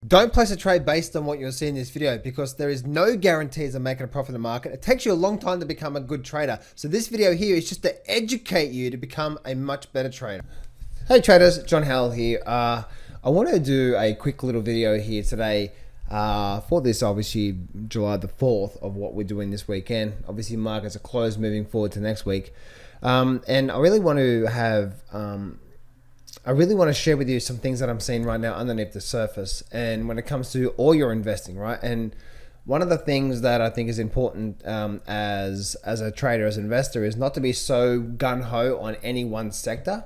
Don't place a trade based on what you'll see in this video because there is no guarantees of making a profit in the market. It takes you a long time to become a good trader. So this video here is just to educate you to become a much better trader. Hey traders, John Howell here. I want to do a quick little video here today for this, obviously July the 4th of what we're doing this weekend. Obviously markets are closed moving forward to next week. And I really want to have... I really want to share with you some things that I'm seeing right now underneath the surface, and when it comes to all your investing, right? And one of the things that I think is important as a trader, as an investor, is not to be so gung-ho on any one sector,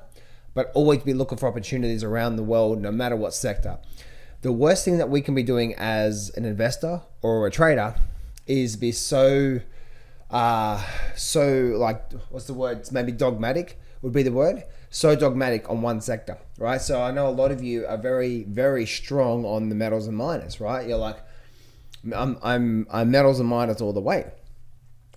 but always be looking for opportunities around the world, no matter what sector. The worst thing that we can be doing as an investor or a trader is be so like, what's the word? Maybe dogmatic would be the word. So dogmatic on one sector, right? So I know a lot of you are very, very strong on the metals and miners, right? You're like, I'm metals and miners all the way.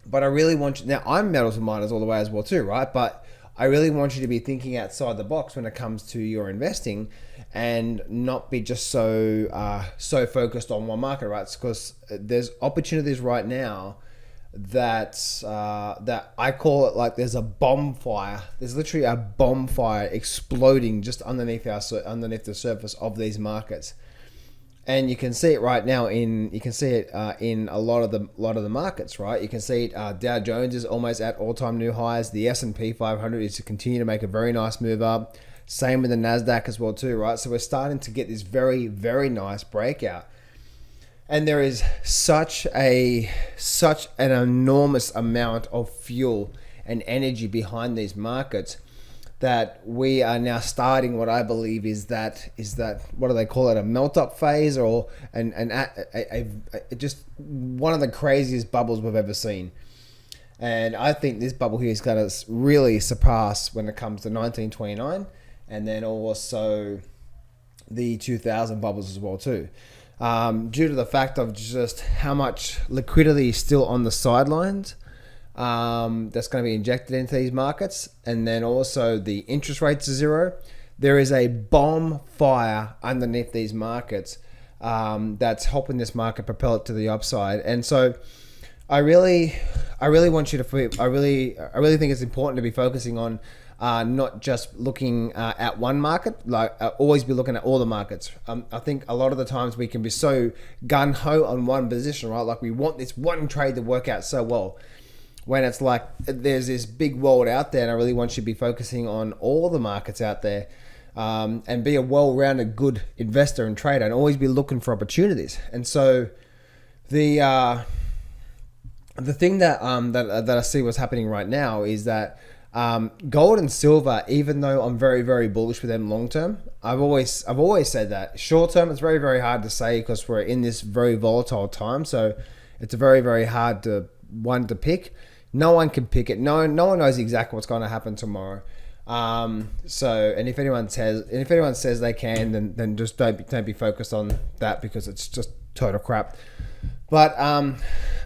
But I really want you, now I'm metals and miners all the way as well too, right? But I really want you to be thinking outside the box when it comes to your investing and not be just so focused on one market, right? Because there's opportunities right now that I call it like there's a bonfire. There's literally a bonfire exploding just underneath the surface of these markets, and you can see it right now in a lot of the markets, right? You can see it. Dow Jones is almost at all-time new highs. The S&P 500 is to continue to make a very nice move up. Same with the Nasdaq as well too, right? So we're starting to get this very, very nice breakout. And there is such an enormous amount of fuel and energy behind these markets that we are now starting what I believe is that what do they call it, a melt up phase, or just one of the craziest bubbles we've ever seen. And I think this bubble here is going to really surpass when it comes to 1929, and then also the 2000 bubbles as well too. Due to the fact of just how much liquidity is still on the sidelines that's going to be injected into these markets, and then also the interest rates are zero. There is a bomb fire underneath these markets that's helping this market propel it to the upside. And so I really want you to I really think it's important to be focusing on not just looking at one market, like always be looking at all the markets. I think a lot of the times we can be so gun-ho on one position, right? Like we want this one trade to work out so well, when it's like there's this big world out there, and I really want you to be focusing on all the markets out there, and be a well-rounded good investor and trader, and always be looking for opportunities. And so the thing that I see what's happening right now is that gold and silver, even though I'm very, very bullish with them long term, I've always said that short term it's very, very hard to say because we're in this very volatile time. So it's a very, very hard to pick. No one can pick it. No one knows exactly what's going to happen tomorrow. So, and if anyone says they can, then just don't be focused on that, because it's just total crap. But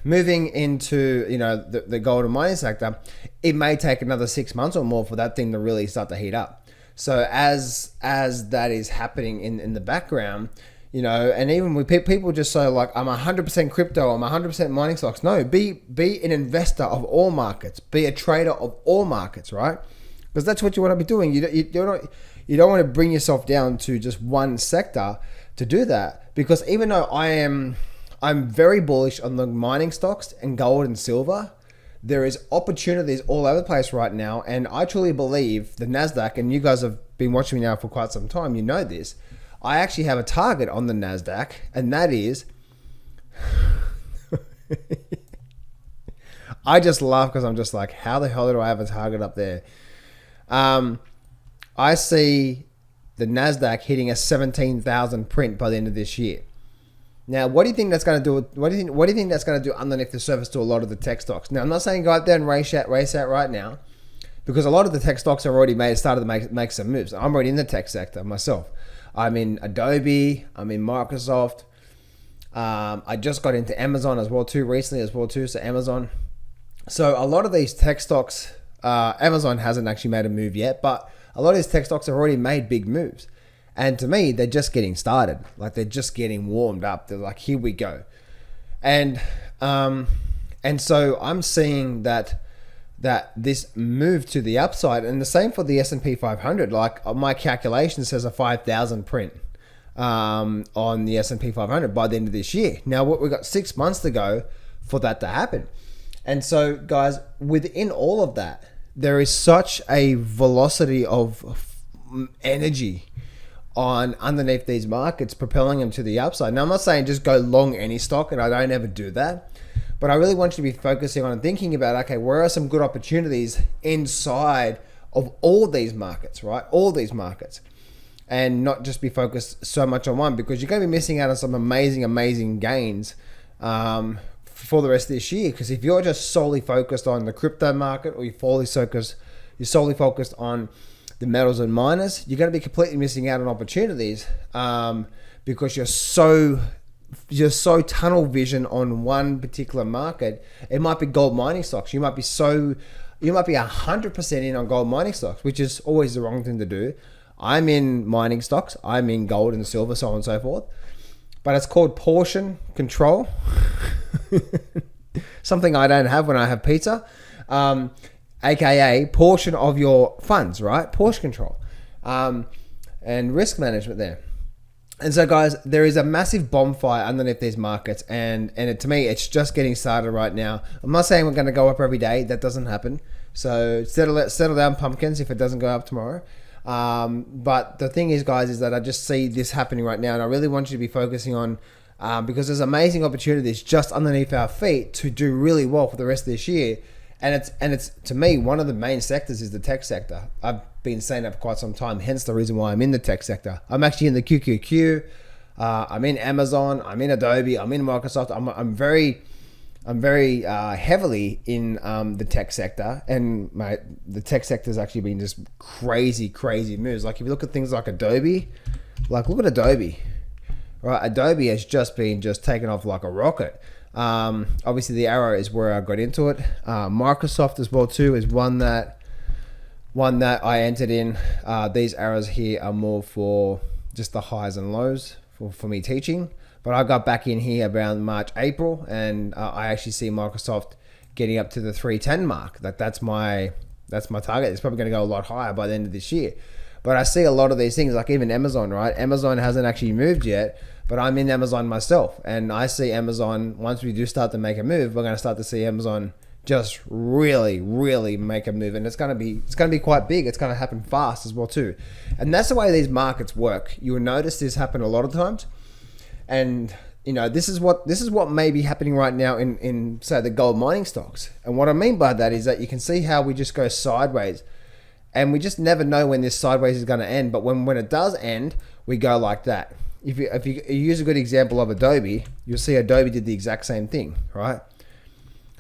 moving into the gold and mining sector, it may take another 6 months or more for that thing to really start to heat up. So as that is happening in the background, and even with people just say like, I'm 100% crypto, I'm 100% mining stocks. No, be an investor of all markets, be a trader of all markets, right? Because that's what you want to be doing. You don't want to bring yourself down to just one sector to do that, because even though I'm very bullish on the mining stocks and gold and silver, there is opportunities all over the place right now. And I truly believe the Nasdaq, and you guys have been watching me now for quite some time, you know this, I actually have a target on the Nasdaq, and that is, I just laugh because I'm just like, how the hell do I have a target up there? I see the Nasdaq hitting a 17,000 print by the end of this year. Now, what do you think that's going to do? What do you think that's going to do underneath the surface to a lot of the tech stocks? Now, I'm not saying go out there and race out right now, because a lot of the tech stocks have already started to make some moves. I'm already in the tech sector myself. I'm in Adobe. I'm in Microsoft. I just got into Amazon as well too recently as well too. So Amazon. So a lot of these tech stocks, Amazon hasn't actually made a move yet, but a lot of these tech stocks have already made big moves. And to me, they're just getting started. Like they're just getting warmed up. They're like, here we go. And so I'm seeing that this move to the upside, and the same for the S&P 500. Like my calculation says a 5,000 print on the S&P 500 by the end of this year. Now we've got 6 months to go for that to happen. And so guys, within all of that, there is such a velocity of energy on underneath these markets, propelling them to the upside. Now I'm not saying just go long any stock, and I don't ever do that, but I really want you to be focusing on and thinking about, okay, where are some good opportunities inside of all these markets, right? All these markets. And not just be focused so much on one, because you're going to be missing out on some amazing gains for the rest of this year. Because if you're just solely focused on the crypto market, or you're solely focused on the metals and miners, you're going to be completely missing out on opportunities because you're so tunnel vision on one particular market. It might be gold mining stocks. You might be 100% in on gold mining stocks, which is always the wrong thing to do. I'm in mining stocks. I'm in gold and silver, so on and so forth. But it's called portion control. Something I don't have when I have pizza. AKA portion of your funds, right? Portion control. And risk management there. And so guys, there is a massive bonfire underneath these markets, and to me, it's just getting started right now. I'm not saying we're going to go up every day. That doesn't happen. So settle down, pumpkins, if it doesn't go up tomorrow. But the thing is, guys, is that I just see this happening right now, and I really want you to be focusing on, because there's amazing opportunities just underneath our feet to do really well for the rest of this year. And it's to me, one of the main sectors is the tech sector. I've been saying that for quite some time, hence the reason why I'm in the tech sector. I'm actually in the QQQ. I'm in Amazon. I'm in Adobe. I'm in Microsoft. I'm very heavily in the tech sector, and the tech sector has actually been just crazy moves. Like if you look at things like Adobe, like look at Adobe, right? Adobe has just been taken off like a rocket. Obviously the arrow is where I got into it. Microsoft as well too is one that I entered in. These arrows here are more for just the highs and lows for me teaching. But I got back in here around March, April, and I actually see Microsoft getting up to the 310 mark. That's my target. It's probably going to go a lot higher by the end of this year. But I see a lot of these things, like even Amazon, right? Amazon hasn't actually moved yet, but I'm in Amazon myself, and I see Amazon, once we do start to make a move, we're going to start to see Amazon just really make a move, and it's going to be quite big. It's going to happen fast as well too. And that's the way these markets work. You will notice this happen a lot of times. And you know, this is what may be happening right now in say the gold mining stocks. And what I mean by that is that you can see how we just go sideways, and we just never know when this sideways is going to end. But when it does end, we go like that. If you use a good example of Adobe, you'll see Adobe did the exact same thing, right?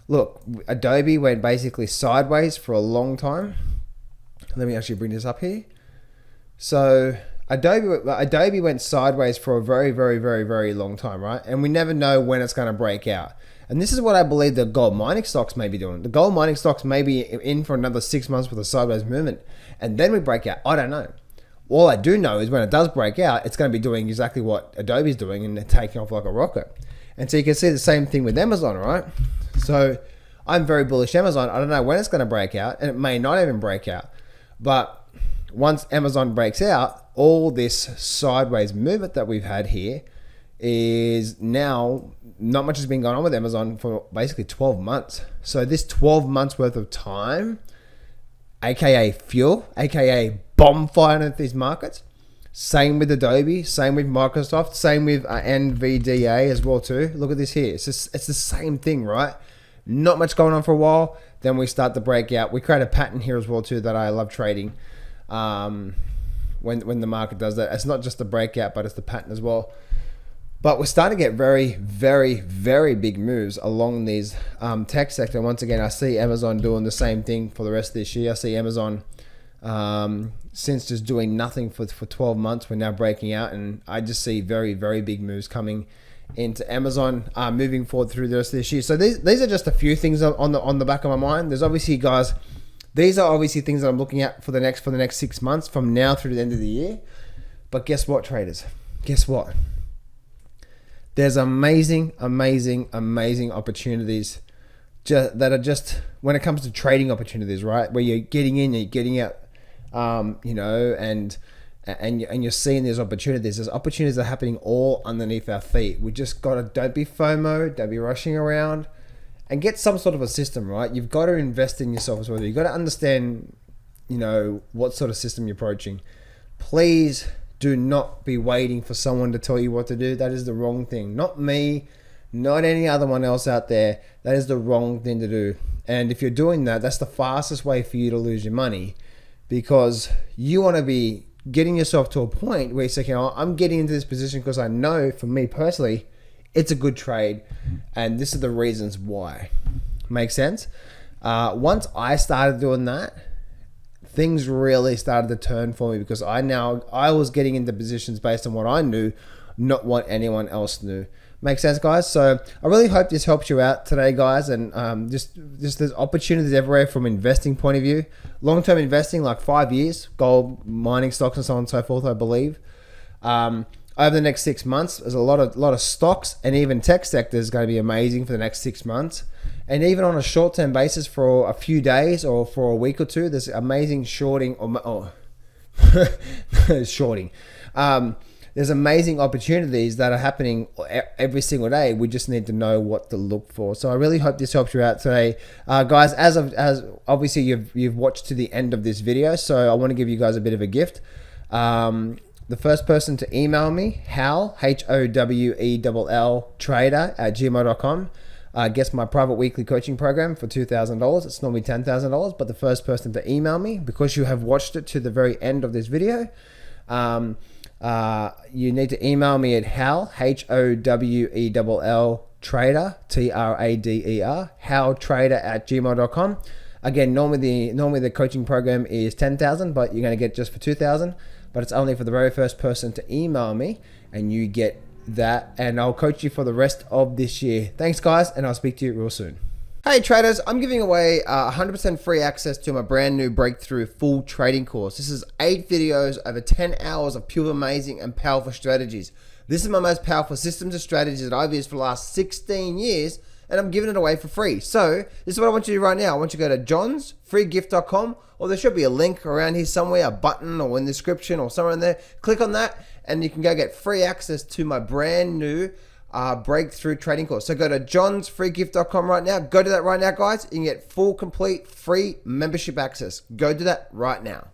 Look, Adobe went basically sideways for a long time. Let me actually bring this up here. So Adobe went sideways for a very long time, right? And we never know when it's going to break out. And this is what I believe the gold mining stocks may be doing. The gold mining stocks may be in for another 6 months with a sideways movement, and then we break out. I don't know. All I do know is when it does break out, it's going to be doing exactly what Adobe's doing, and they're taking off like a rocket. And so you can see the same thing with Amazon, right? So I'm very bullish Amazon. I don't know when it's going to break out, and it may not even break out. But once Amazon breaks out, all this sideways movement that we've had here is now, not much has been going on with Amazon for basically 12 months. So this 12 months worth of time, aka fuel, aka bonfire in these markets. Same with Adobe, same with Microsoft, same with NVDA as well too. Look at this here. It's the same thing, right? Not much going on for a while. Then we start to break out. We create a pattern here as well too that I love trading. When the market does that, it's not just the breakout, but it's the pattern as well. But we're starting to get very big moves along these tech sector. Once again, I see Amazon doing the same thing for the rest of this year. I see Amazon since just doing nothing for 12 months, we're now breaking out, and I just see very big moves coming into Amazon moving forward through the rest of this year. So these are just a few things on the back of my mind. There's obviously, guys, these are obviously things that I'm looking at for the next 6 months from now through the end of the year. But guess what, traders? Guess what? There's amazing opportunities that are just, when it comes to trading opportunities, right? Where you're getting in, you're getting out, you know, and you're seeing these opportunities. There's opportunities that are happening all underneath our feet. We just gotta, don't be FOMO, don't be rushing around, and get some sort of a system, right? You've got to invest in yourself as well. You've got to understand, you know, what sort of system you're approaching. Please do not be waiting for someone to tell you what to do. That is the wrong thing. Not me, not any other one else out there. That is the wrong thing to do. And if you're doing that, that's the fastest way for you to lose your money, because you want to be getting yourself to a point where you're saying, oh, I'm getting into this position because I know, for me personally, it's a good trade, and this is the reasons why. Make sense? Once I started doing that, things really started to turn for me, because I was getting into positions based on what I knew, not what anyone else knew. Make sense, guys? So I really hope this helps you out today, guys. And just there's opportunities everywhere from investing point of view. Long-term investing, like 5 years, gold, mining stocks, and so on and so forth, I believe. Over the next 6 months, there's a lot of stocks, and even tech sector is going to be amazing for the next 6 months. And even on a short-term basis for a few days or for a week or two, there's amazing shorting shorting. There's amazing opportunities that are happening every single day. We just need to know what to look for. So I really hope this helps you out today, guys. As obviously you've watched to the end of this video, so I want to give you guys a bit of a gift. The first person to email me, Howell, HOWELL, trader @gmail.com, gets my private weekly coaching program for $2,000. It's normally $10,000, but the first person to email me, because you have watched it to the very end of this video, you need to email me at Howell, HOWELL, trader, TRADER, howelltrader @gmail.com. Again, normally the coaching program is $10,000, but you're going to get just for $2,000. But it's only for the very first person to email me, and you get that, and I'll coach you for the rest of this year. Thanks, guys, and I'll speak to you real soon. Hey traders, I'm giving away 100% free access to my brand new Breakthrough full trading course. This is 8 videos over 10 hours of pure amazing and powerful strategies. This is my most powerful systems and strategies that I've used for the last 16 years, and I'm giving it away for free. So this is what I want you to do right now. I want you to go to johnsfreegift.com, or there should be a link around here somewhere, a button or in the description or somewhere in there. Click on that and you can go get free access to my brand new Breakthrough trading course. So go to johnsfreegift.com right now. Go to that right now, guys. You can get full, complete, free membership access. Go do that right now.